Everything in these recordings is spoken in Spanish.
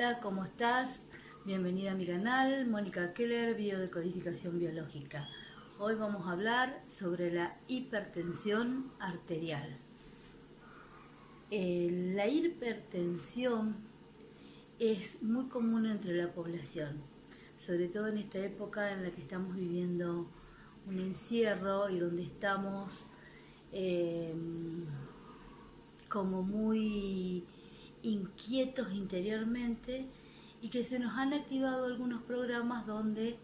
Hola, ¿cómo estás? Bienvenida a mi canal, Mónica Keller, Biodecodificación Biológica. Hoy vamos a hablar sobre la hipertensión arterial. La hipertensión es muy común entre la población, sobre todo en esta época en la que estamos viviendo un encierro y donde estamos como muy inquietos interiormente y que se nos han activado algunos programas donde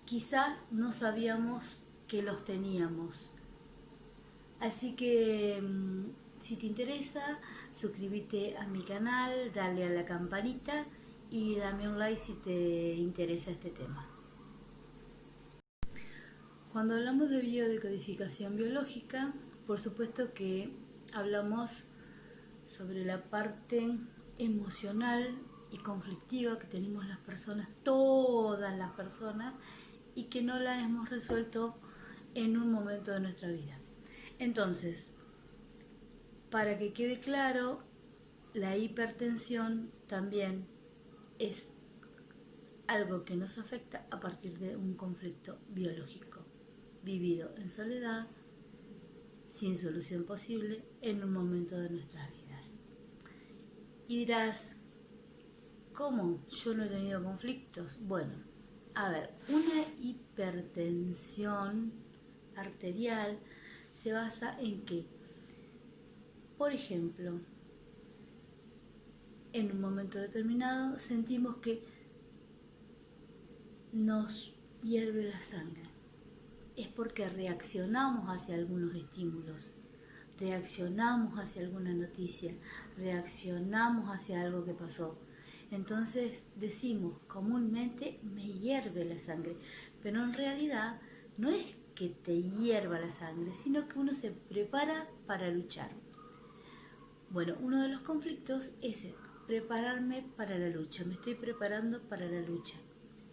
quizás no sabíamos que los teníamos. Así que si te interesa, suscríbete a mi canal, dale a la campanita y dame un like si te interesa este tema. Cuando hablamos de biodecodificación biológica, por supuesto que hablamos sobre la parte emocional y conflictiva que tenemos las personas, todas las personas, y que no la hemos resuelto en un momento de nuestra vida. Entonces, para que quede claro, la hipertensión también es algo que nos afecta a partir de un conflicto biológico, vivido en soledad, sin solución posible, en un momento de nuestras vidas. Y dirás, ¿cómo? Yo no he tenido conflictos. Bueno, a ver, una hipertensión arterial se basa en que, por ejemplo, en un momento determinado sentimos que nos hierve la sangre. Es porque reaccionamos hacia algunos estímulos, reaccionamos hacia alguna noticia, reaccionamos hacia algo que pasó. Entonces decimos comúnmente me hierve la sangre, pero en realidad no es que te hierva la sangre, sino que uno se prepara para luchar. Bueno, uno de los conflictos es prepararme para la lucha, me estoy preparando para la lucha.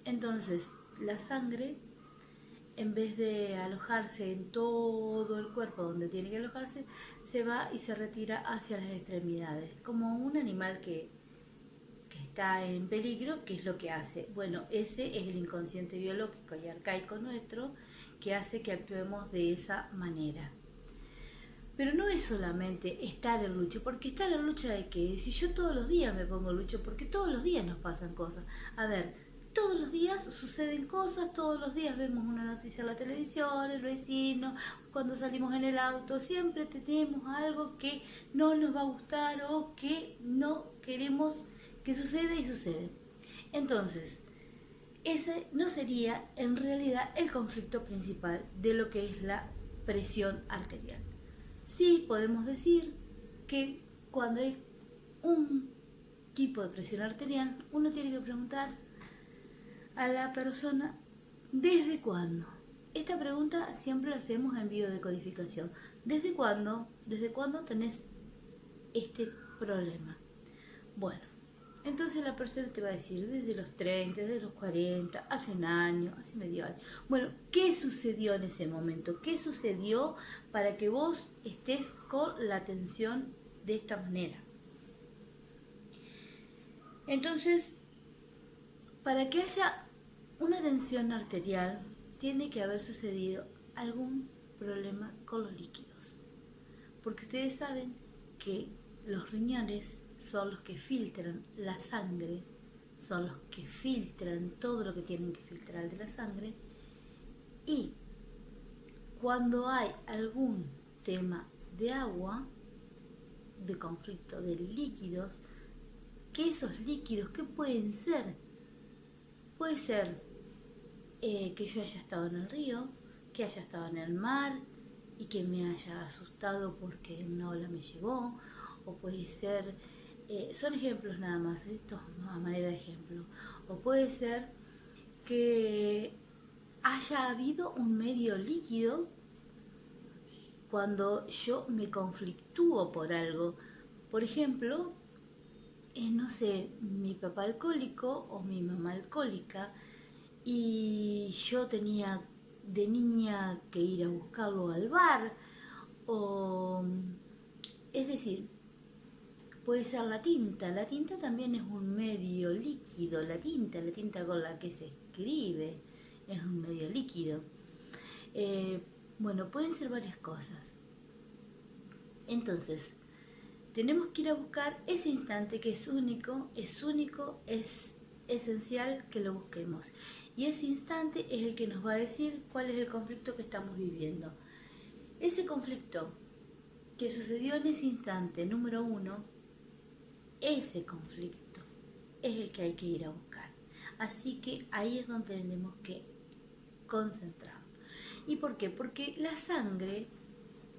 Entonces la sangre, en vez de alojarse en todo el cuerpo donde tiene que alojarse, se va y se retira hacia las extremidades, como un animal que está en peligro. ¿Qué es lo que hace? Bueno, ese es el inconsciente biológico y arcaico nuestro que hace que actuemos de esa manera. Pero no es solamente estar en lucha, porque estar en lucha de qué, si yo todos los días me pongo en lucha, porque todos los días nos pasan cosas. A ver, todos los días suceden cosas, todos los días vemos una noticia en la televisión, el vecino, cuando salimos en el auto, siempre tenemos algo que no nos va a gustar o que no queremos que suceda y sucede. Entonces, ese no sería en realidad el conflicto principal de lo que es la presión arterial. Sí podemos decir que cuando hay un tipo de presión arterial, uno tiene que preguntar a la persona ¿desde cuándo? Esta pregunta siempre la hacemos en biodecodificación. ¿Desde cuándo? ¿Desde cuándo tenés este problema? Bueno, entonces la persona te va a decir desde los 30, desde los 40, hace un año, hace medio año. Bueno, ¿qué sucedió en ese momento? ¿Qué sucedió para que vos estés con la tensión de esta manera? Entonces, para que haya una tensión arterial, tiene que haber sucedido algún problema con los líquidos. Porque ustedes saben que los riñones son los que filtran la sangre, son los que filtran todo lo que tienen que filtrar de la sangre, y cuando hay algún tema de agua, de conflicto de líquidos, que esos líquidos, ¿qué pueden ser? Puede ser que yo haya estado en el río, que haya estado en el mar y que me haya asustado porque una ola me llevó, o puede ser, son ejemplos nada más, esto a manera de ejemplo, o puede ser que haya habido un medio líquido cuando yo me conflictúo por algo. Por ejemplo, no sé, mi papá alcohólico o mi mamá alcohólica, y yo tenía de niña que ir a buscarlo al bar, o es decir, Puede ser la tinta también es un medio líquido, la tinta con la que se escribe es un medio líquido. Bueno, pueden ser varias cosas. Entonces, tenemos que ir a buscar ese instante que es único, es esencial que lo busquemos. Y ese instante es el que nos va a decir cuál es el conflicto que estamos viviendo. Ese conflicto que sucedió en ese instante, número 1, ese conflicto es el que hay que ir a buscar. Así que ahí es donde tenemos que concentrarnos. ¿Y por qué? Porque la sangre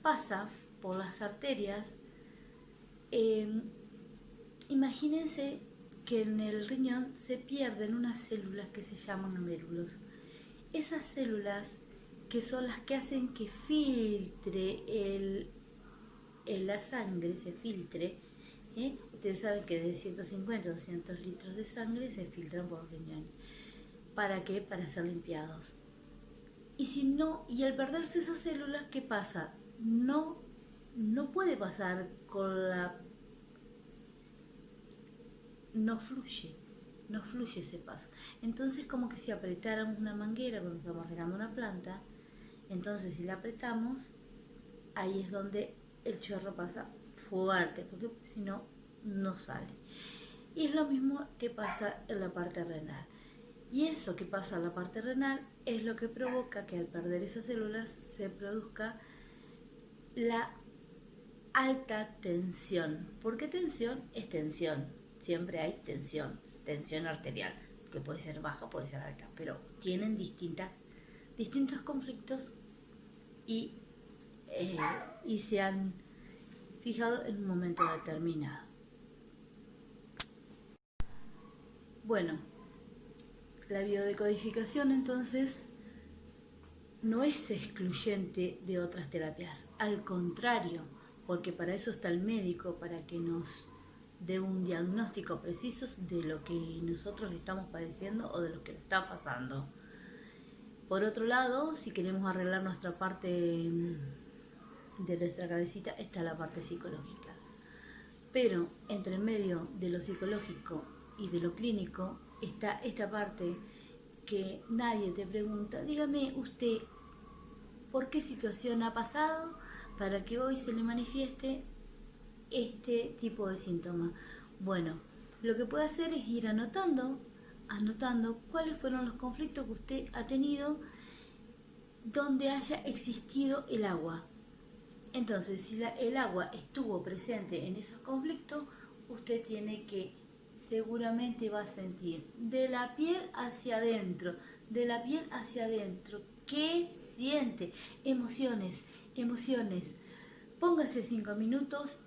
pasa por las arterias. Imagínense que en el riñón se pierden unas células que se llaman glomérulos. Esas células que son las que hacen que filtre la sangre, se filtre. Ustedes saben que de 150 a 200 litros de sangre se filtran por los riñones. ¿Para qué? Para ser limpiados. Y si no, y al perderse esas células, ¿qué pasa? No puede pasar con la... no fluye ese paso. Entonces, como que si apretáramos una manguera cuando estamos regando una planta, entonces si la apretamos, ahí es donde el chorro pasa fuerte, porque si no, no sale. Y es lo mismo que pasa en la parte renal. Y eso que pasa en la parte renal es lo que provoca que al perder esas células se produzca la alta tensión. ¿Por qué tensión? Es tensión. Siempre hay tensión arterial, que puede ser baja, puede ser alta, pero tienen distintos conflictos y se han fijado en un momento determinado. Bueno, la biodecodificación entonces no es excluyente de otras terapias, al contrario, porque para eso está el médico, para que nos dé un diagnóstico preciso de lo que nosotros estamos padeciendo o de lo que nos está pasando. Por otro lado, si queremos arreglar nuestra parte de nuestra cabecita, está la parte psicológica. Pero entre medio de lo psicológico y de lo clínico está esta parte que nadie te pregunta, dígame usted, ¿por qué situación ha pasado para que hoy se le manifieste este tipo de síntomas? Bueno, lo que puede hacer es ir anotando cuáles fueron los conflictos que usted ha tenido donde haya existido el agua. Entonces, si el agua estuvo presente en esos conflictos, usted tiene que, seguramente va a sentir de la piel hacia adentro, ¿qué siente? Emociones. Póngase 5 minutos,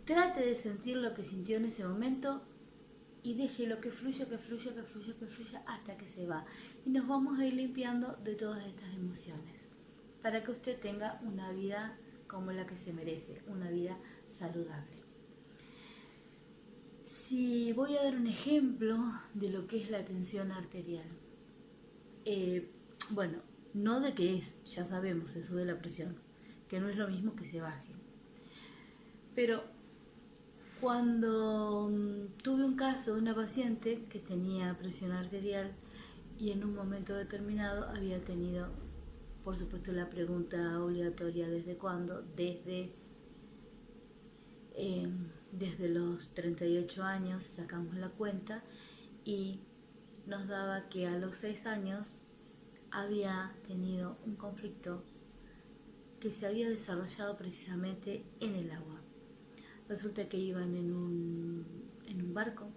trate de sentir lo que sintió en ese momento y déjelo que fluya hasta que se va. Y nos vamos a ir limpiando de todas estas emociones para que usted tenga una vida como la que se merece, una vida saludable. Si voy a dar un ejemplo de lo que es la tensión arterial, bueno, no de qué es, ya sabemos, se sube la presión, que no es lo mismo que se baje. Pero cuando tuve un caso de una paciente que tenía presión arterial y en un momento determinado había tenido, por supuesto, la pregunta obligatoria, ¿desde cuándo? Desde los 38 años sacamos la cuenta y nos daba que a los 6 años había tenido un conflicto que se había desarrollado precisamente en el agua. Resulta que iban en un barco,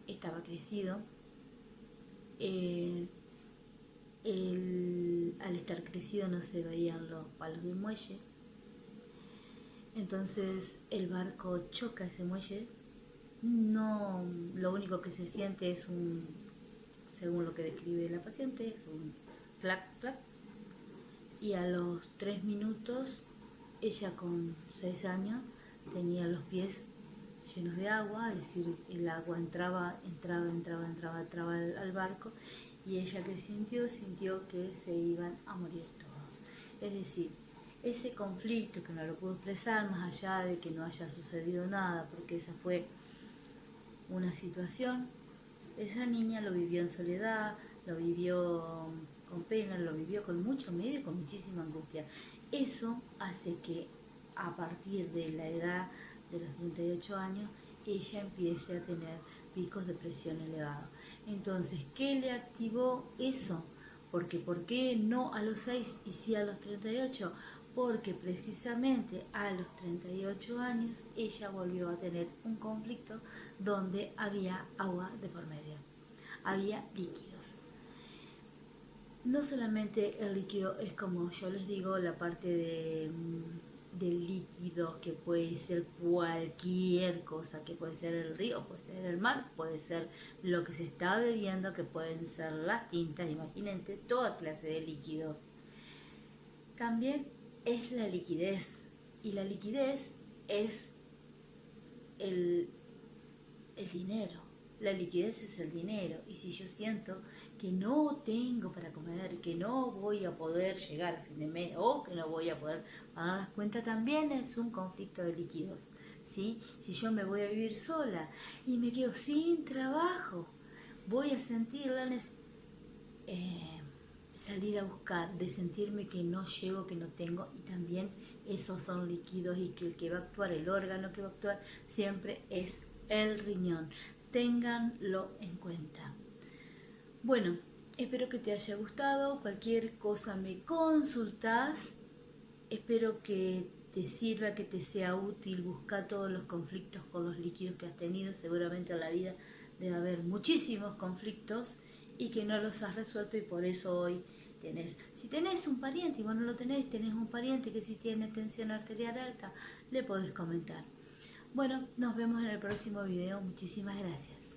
estaba crecido, al estar crecido no se veían los palos del muelle, entonces el barco choca ese muelle, no, lo único que se siente es según lo que describe la paciente, es un clac, clac, y a los 3 minutos, ella con 6 años, tenía los pies llenos de agua, es decir, el agua entraba al barco, y ella que sintió que se iban a morir todos. Es decir, ese conflicto que no lo pudo expresar más allá de que no haya sucedido nada, porque esa fue una situación, esa niña lo vivió en soledad, lo vivió con pena, lo vivió con mucho miedo y con muchísima angustia. Eso hace que a partir de la edad de los 38 años ella empiece a tener picos de presión elevados. Entonces, ¿qué le activó eso? Porque ¿por qué no a los 6 y sí a los 38? Porque precisamente a los 38 años ella volvió a tener un conflicto donde había agua de por medio, había líquidos. No solamente el líquido es, como yo les digo, la parte de líquidos, que puede ser cualquier cosa, que puede ser el río, puede ser el mar, puede ser lo que se está bebiendo, que pueden ser las tintas, imagínense, toda clase de líquidos. También es la liquidez, y la liquidez es el dinero. La liquidez es el dinero, y si yo siento que no tengo para comer, que no voy a poder llegar a fin de mes o que no voy a poder pagar las cuentas, también es un conflicto de líquidos, ¿sí? Si yo me voy a vivir sola y me quedo sin trabajo, voy a sentir la necesidad salir a buscar, de sentirme que no llego, que no tengo, y también esos son líquidos, y que el que va a actuar, el órgano que va a actuar siempre es el riñón. Ténganlo en cuenta. Bueno, espero que te haya gustado. Cualquier cosa me consultás. Espero que te sirva, que te sea útil. Busca todos los conflictos con los líquidos que has tenido. Seguramente en la vida debe haber muchísimos conflictos y que no los has resuelto, y por eso hoy tenés. Si tenés un pariente y vos no lo tenés, tenés un pariente que sí tiene tensión arterial alta, le podés comentar. Bueno, nos vemos en el próximo video. Muchísimas gracias.